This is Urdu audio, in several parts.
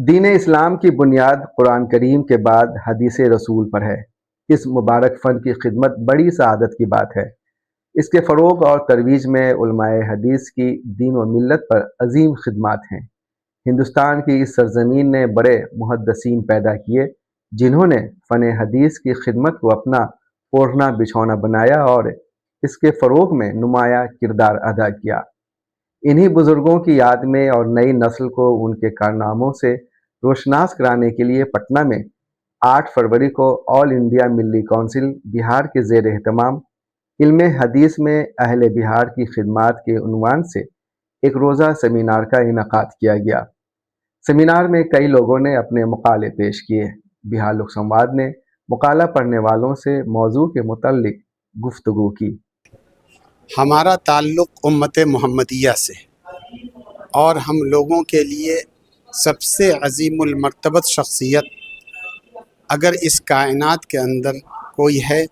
دین اسلام کی بنیاد قرآن کریم کے بعد حدیث رسول پر ہے۔ اس مبارک فن کی خدمت بڑی سعادت کی بات ہے۔ اس کے فروغ اور ترویج میں علماء حدیث کی دین و ملت پر عظیم خدمات ہیں۔ ہندوستان کی اس سرزمین نے بڑے محدثین پیدا کیے جنہوں نے فن حدیث کی خدمت کو اپنا اوڑھنا بچھونا بنایا اور اس کے فروغ میں نمایاں کردار ادا کیا۔ انہی بزرگوں کی یاد میں اور نئی نسل کو ان کے کارناموں سے روشناس کرانے کے لیے پٹنہ میں 8 فروری کو آل انڈیا ملی کونسل بہار کے زیر اہتمام علم حدیث میں اہل بہار کی خدمات کے عنوان سے ایک روزہ سیمینار کا انعقاد کیا گیا۔ سیمینار میں کئی لوگوں نے اپنے مقالے پیش کیے۔ بہار لوک سنواد نے مقالہ پڑھنے والوں سے موضوع کے متعلق گفتگو کی۔ ہمارا تعلق امت محمدیہ سے اور ہم لوگوں کے لیے سب سے عظیم المرتبت شخصیت اگر اس کائنات کے اندر کوئی ہے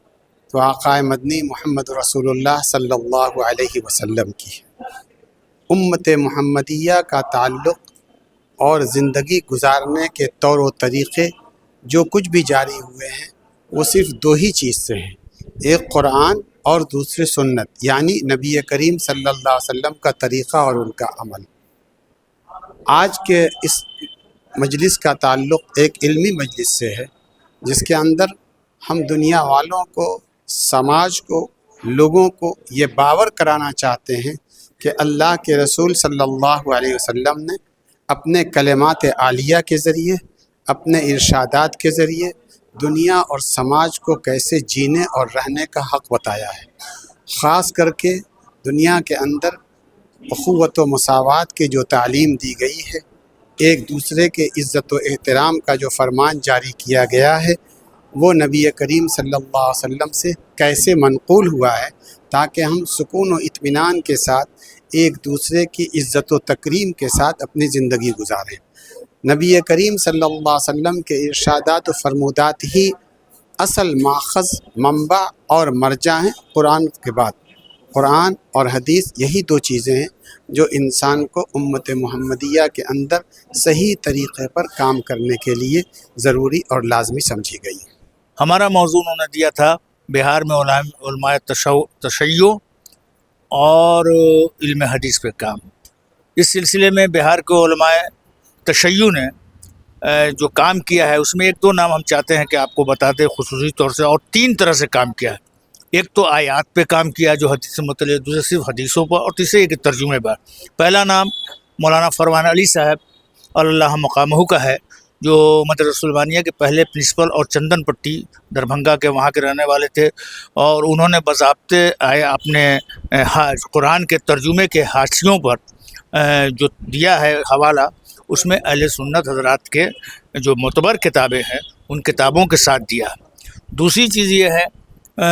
تو آقا مدنی محمد رسول اللہ صلی اللہ علیہ وسلم کی ہے۔ امت محمدیہ کا تعلق اور زندگی گزارنے کے طور و طریقے جو کچھ بھی جاری ہوئے ہیں وہ صرف 2 ہی چیز سے ہیں، ایک قرآن اور دوسری سنت، یعنی نبی کریم صلی اللہ علیہ وسلم کا طریقہ اور ان کا عمل۔ آج کے اس مجلس کا تعلق ایک علمی مجلس سے ہے جس کے اندر ہم دنیا والوں کو، سماج کو، لوگوں کو یہ باور کرانا چاہتے ہیں کہ اللہ کے رسول صلی اللہ علیہ وسلم نے اپنے کلمات عالیہ کے ذریعے، اپنے ارشادات کے ذریعے دنیا اور سماج کو کیسے جینے اور رہنے کا حق بتایا ہے۔ خاص کر کے دنیا کے اندر اخوت و مساوات کی جو تعلیم دی گئی ہے، ایک دوسرے کے عزت و احترام کا جو فرمان جاری کیا گیا ہے، وہ نبی کریم صلی اللہ علیہ وسلم سے کیسے منقول ہوا ہے تاکہ ہم سکون و اطمینان کے ساتھ ایک دوسرے کی عزت و تکریم کے ساتھ اپنی زندگی گزاریں۔ نبی کریم صلی اللہ علیہ وسلم کے ارشادات و فرمودات ہی اصل ماخذ، منبع اور مرجع ہیں قرآن کے بعد۔ قرآن اور حدیث یہی 2 چیزیں ہیں جو انسان کو امت محمدیہ کے اندر صحیح طریقے پر کام کرنے کے لیے ضروری اور لازمی سمجھی گئی۔ ہمارا موضوع انہوں نے دیا تھا بہار میں علماء تشیع اور علم حدیث پہ کام۔ اس سلسلے میں بہار کے علماء تشیع نے جو کام کیا ہے اس میں 1-2 نام ہم چاہتے ہیں کہ آپ کو بتا دیں خصوصی طور سے، اور 3 طرح سے کام کیا ہے۔ ایک تو آیات پہ کام کیا جو حدیث سے متعلق، دوسرے صرف حدیثوں پر، اور تیسرے ایک ترجمے پر۔ پہلا نام مولانا فرمان علی صاحب اللہ مقامہ کا ہے، جو مدرسہ سلمانیہ کے پہلے پرنسپل اور چندن پٹی دربھنگا کے وہاں کے رہنے والے تھے، اور انہوں نے باضابطے اپنے قرآن کے ترجمے کے حاشیوں پر جو دیا ہے حوالہ، اس میں اہل سنت حضرات کے جو معتبر کتابیں ہیں ان کتابوں کے ساتھ دیا۔ دوسری چیز یہ ہے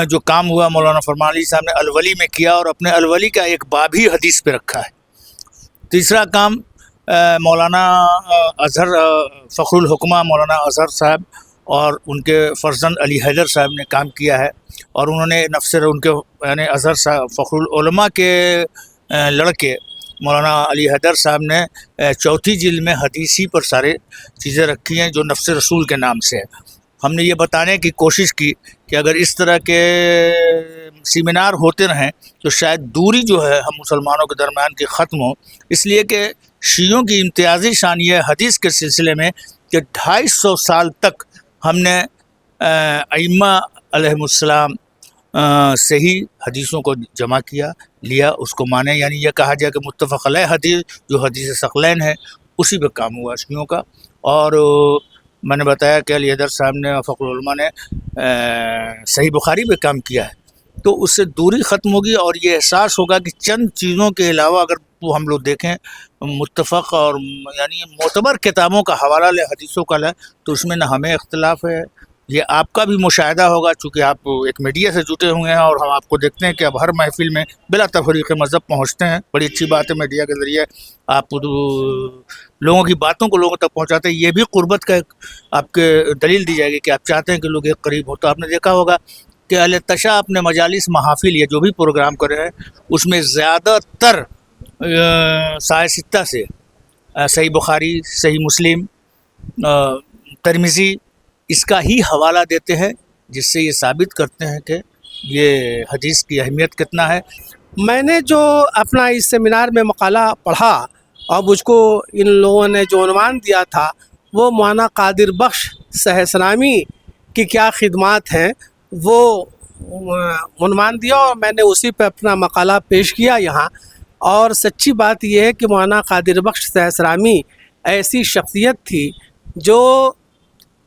جو کام ہوا مولانا فرمان علی صاحب نے الولی میں کیا، اور اپنے الولی کا ایک باب ہی حدیث پہ رکھا ہے۔ تیسرا کام مولانا اظہر فخر الحکمہ مولانا اظہر صاحب اور ان کے فرزند علی حیدر صاحب نے کام کیا ہے، اور انہوں نے ان کے یعنی اظہر صاحب فخر العلماء کے لڑکے مولانا علی حیدر صاحب نے 4تھی جلد میں حدیثی پر سارے چیزیں رکھی ہیں جو نفس رسول کے نام سے ہے۔ ہم نے یہ بتانے کی کوشش کی کہ اگر اس طرح کے سیمینار ہوتے رہیں تو شاید دوری جو ہے ہم مسلمانوں کے درمیان کی ختم ہو، اس لیے کہ شیعوں کی امتیازی شان یہ حدیث کے سلسلے میں کہ 250 سال تک ہم نے ائمہ علیہم السلام سے ہی حدیثوں کو جمع کیا لیا، اس کو مانے، یعنی یہ کہا جائے کہ متفق علیہ حدیث جو حدیث ثقلین ہے اسی پہ کام ہوا شیعوں کا۔ اور میں نے بتایا کہ علی حیدر صاحب نے فخر العلماء نے صحیح بخاری پہ کام کیا ہے، تو اس سے دوری ختم ہوگی اور یہ احساس ہوگا کہ چند چیزوں کے علاوہ اگر وہ ہم لوگ دیکھیں متفق اور یعنی معتبر کتابوں کا حوالہ لیں، حدیثوں کا لیں، تو اس میں نہ ہمیں اختلاف ہے۔ یہ آپ کا بھی مشاہدہ ہوگا چونکہ آپ ایک میڈیا سے جٹے ہوئے ہیں، اور ہم آپ کو دیکھتے ہیں کہ اب ہر محفل میں بلا تفریق مذہب پہنچتے ہیں۔ بڑی اچھی بات ہے، میڈیا کے ذریعے آپ لوگوں کی باتوں کو لوگوں تک پہنچاتے ہیں، یہ بھی قربت کا ایک آپ کے دلیل دی جائے گی کہ آپ چاہتے ہیں کہ لوگ ایک قریب ہو۔ تو آپ نے دیکھا ہوگا کہ اہل تشیع اپنے مجالس محافل یا جو بھی پروگرام کر رہے ہیں اس میں زیادہ تر سائے ستہ سے صحیح بخاری، صحیح مسلم ترمذی اس کا ہی حوالہ دیتے ہیں، جس سے یہ ثابت کرتے ہیں کہ یہ حدیث کی اہمیت کتنا ہے۔ میں نے جو اپنا اس سیمینار میں مقالہ پڑھا اور مجھ کو ان لوگوں نے جو عنوان دیا تھا وہ مولانا قادر بخش سہسرامی کی کیا خدمات ہیں وہ عنوان دیا، اور میں نے اسی پہ اپنا مقالہ پیش کیا یہاں۔ اور سچی بات یہ ہے کہ مولانا قادر بخش سہسرامی ایسی شخصیت تھی جو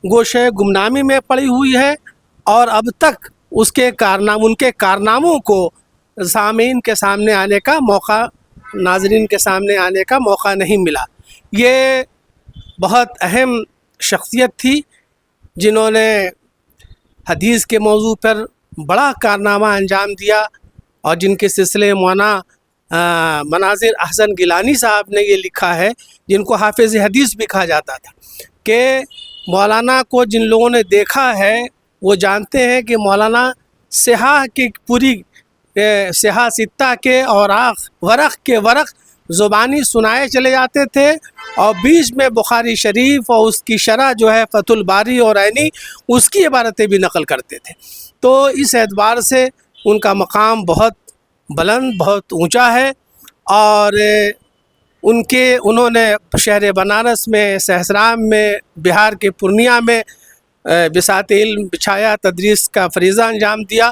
گوشہ گمنامی میں پڑی ہوئی ہے، اور اب تک ان کے کارناموں کو سامعین کے سامنے آنے کا موقع، ناظرین کے سامنے آنے کا موقع نہیں ملا۔ یہ بہت اہم شخصیت تھی جنہوں نے حدیث کے موضوع پر بڑا کارنامہ انجام دیا، اور جن کے سلسلے مولانا مناظر احسن گیلانی صاحب نے یہ لکھا ہے، جن کو حافظ حدیث بھی کہا جاتا تھا، کہ مولانا کو جن لوگوں نے دیکھا ہے وہ جانتے ہیں کہ مولانا صحاح کی پوری صحاح ستہ کے اوراق ورق کے ورق زبانی سنائے چلے جاتے تھے، اور بیچ میں بخاری شریف اور اس کی شرح جو ہے فتح الباری اور عینی، اس کی عبارتیں بھی نقل کرتے تھے۔ تو اس اعتبار سے ان کا مقام بہت بلند، بہت اونچا ہے، اور انہوں نے شہر بنارس میں، سہسرام میں، بہار کے پورنیہ میں بساط علم بچھایا، تدریس کا فریضہ انجام دیا۔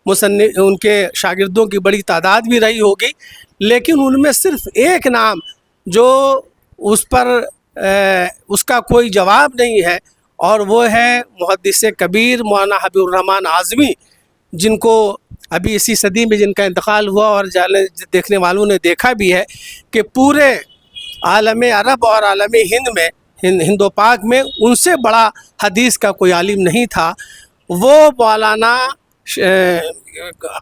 ان کے شاگردوں کی بڑی تعداد بھی رہی ہوگی، لیکن ان میں صرف ایک نام جو اس کا کوئی جواب نہیں ہے، اور وہ ہے محدث کبیر مولانا حبیب الرحمن اعظمی، جن کو ابھی اسی صدی میں جن کا انتقال ہوا، اور دیکھنے والوں نے دیکھا بھی ہے کہ پورے عالم عرب اور عالم ہند میں، ہند و پاک میں ان سے بڑا حدیث کا کوئی عالم نہیں تھا۔ وہ مولانا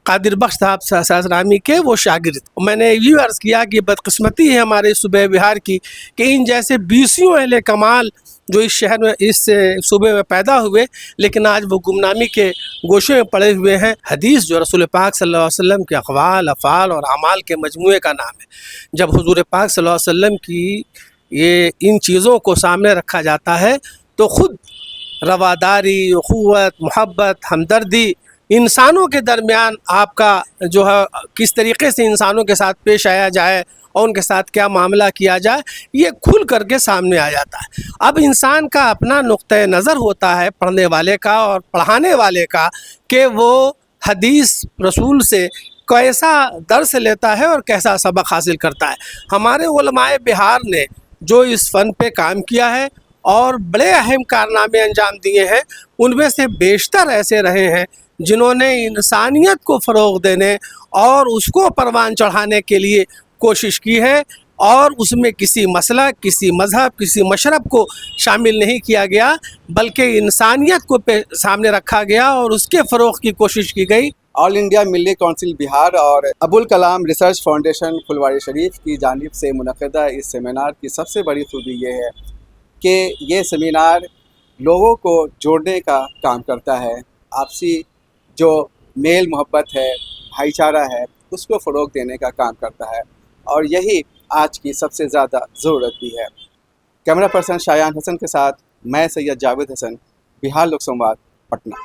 قادر بخش صاحب سہسرامی کے وہ شاگرد۔ میں نے یہ عرض کیا کہ بدقسمتی ہے ہمارے صوبہ بہار کی کہ ان جیسے بیسیوں اہل کمال جو اس شہر میں، اس صوبے میں پیدا ہوئے، لیکن آج وہ گمنامی کے گوشے میں پڑے ہوئے ہیں۔ حدیث جو رسول پاک صلی اللہ علیہ وسلم کے اقوال، افعال اور اعمال کے مجموعے کا نام ہے، جب حضور پاک صلی اللہ علیہ وسلم کی ان چیزوں کو سامنے رکھا جاتا ہے تو خود رواداری، اخوت، محبت، ہمدردی، انسانوں کے درمیان آپ کا جو ہے کس طریقے سے انسانوں کے ساتھ پیش آیا جائے اور ان کے ساتھ کیا معاملہ کیا جائے، یہ کھل کر کے سامنے آ جاتا ہے۔ اب انسان کا اپنا نقطۂ نظر ہوتا ہے، پڑھنے والے کا اور پڑھانے والے کا، کہ وہ حدیث رسول سے کیسا درس لیتا ہے اور کیسا سبق حاصل کرتا ہے۔ ہمارے علماء بہار نے جو اس فن پہ کام کیا ہے اور بڑے اہم کارنامے انجام دیے ہیں، ان میں سے بیشتر ایسے رہے ہیں جنہوں نے انسانیت کو فروغ دینے اور اس کو پروان چڑھانے کے لیے کوشش کی ہے، اور اس میں کسی مسلک، کسی مذہب، کسی مشرب کو شامل نہیں کیا گیا، بلکہ انسانیت کو سامنے رکھا گیا اور اس کے فروغ کی کوشش کی گئی۔ آل انڈیا ملی کونسل بہار اور ابوالکلام ریسرچ فاؤنڈیشن پھلواری شریف کی جانب سے منعقدہ اس سیمینار کی سب سے بڑی خوبی یہ ہے کہ یہ سیمینار لوگوں کو جوڑنے کا کام کرتا ہے، آپسی جو میل محبت ہے، بھائی چارہ ہے، اس کو فروغ دینے کا کام کرتا ہے، اور یہی آج کی سب سے زیادہ ضرورت بھی ہے۔ کیمرہ پرسن شایان حسن کے ساتھ میں سید جاوید حسن، بہار لوک سنواد، پٹنہ۔